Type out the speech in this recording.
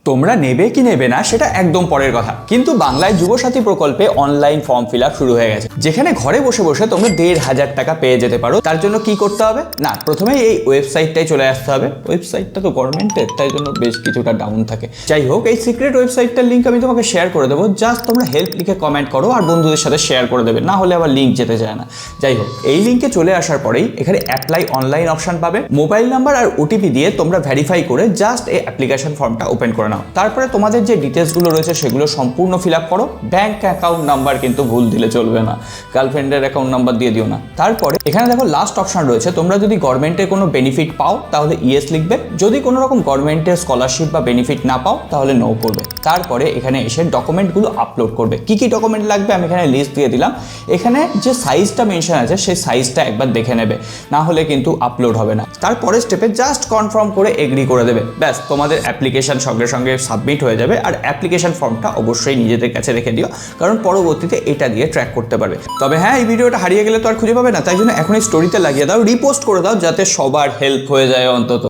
তোমরা নেবে কি নেবে না সেটা একদম পরের কথা, কিন্তু বাংলায় যুবসাথী প্রকল্পে অনলাইন ফর্ম ফিল আপ শুরু হয়ে গেছে, যেখানে ঘরে বসে বসে তোমরা 1,500 টাকা পেয়ে যেতে পারো। তার জন্য কি করতে হবে না, প্রথমে এই ওয়েবসাইটটাই চলে আসতে হবে। ওয়েবসাইটটা তো গভর্নমেন্টের, তাই জন্য বেশ কিছুটা ডাউন থাকে। যাই হোক, এই সিক্রেট ওয়েবসাইটটার লিঙ্ক আমি তোমাকে শেয়ার করে দেবো। জাস্ট তোমরা হেল্প লিখে কমেন্ট করো আর বন্ধুদের সাথে শেয়ার করে দেবে, না হলে আবার লিঙ্ক যেতে চায় না। যাই হোক, এই লিঙ্কে চলে আসার পরেই এখানে অ্যাপ্লাই অনলাইন অপশন পাবে। মোবাইল নাম্বার আর ওটিপি দিয়ে তোমরা ভেরিফাই করে জাস্ট এই অ্যাপ্লিকেশন ফর্মটা ওপেন করে নাও। তারপরে তোমাদের যে ডিটেলসগুলো রয়েছে সেগুলো সম্পূর্ণ ফিল আপ করো। ব্যাঙ্ক অ্যাকাউন্ট নাম্বার কিন্তু ভুল দিলে চলবে না, গার্লফ্রেন্ডের অ্যাকাউন্ট নাম্বার দিয়ে দিও না। তারপরে এখানে দেখো লাস্ট অপশন রয়েছে, তোমরা যদি গভর্নমেন্টের কোনো বেনিফিট পাও তাহলে ইয়েস লিখবে, যদি কোনো রকম গভর্নমেন্টের স্কলারশিপ বা বেনিফিট না পাও তাহলে নো করবে। তারপরে এখানে এসে ডকুমেন্টগুলো আপলোড করবে। কি কি ডকুমেন্ট লাগবে আমি এখানে লিস্ট দিয়ে দিলাম। এখানে যে সাইজটা মেনশন আছে সেই সাইজটা একবার দেখে নেবে, না হলে কিন্তু আপলোড হবে না। তারপরে স্টেপে জাস্ট কনফার্ম করে এগ্রি করে দেবে, ব্যাস তোমাদের অ্যাপ্লিকেশন সঙ্গে সঙ্গে সাবমিট হয়ে যাবে। আর অ্যাপ্লিকেশন ফর্মটা অবশ্যই নিজেদের কাছে রেখে দিও, কারণ পরবর্তীতে এটা দিয়ে ট্র্যাক করতে পারবে। তবে হ্যাঁ, এই ভিডিওটা হারিয়ে গেলে তো আর খুঁজে পাবে না, তাই জন্য এখনই স্টোরিতে লাগিয়ে দাও, রিপোস্ট করে দাও, যাতে সবার হেল্প হয়ে যায় অন্তত।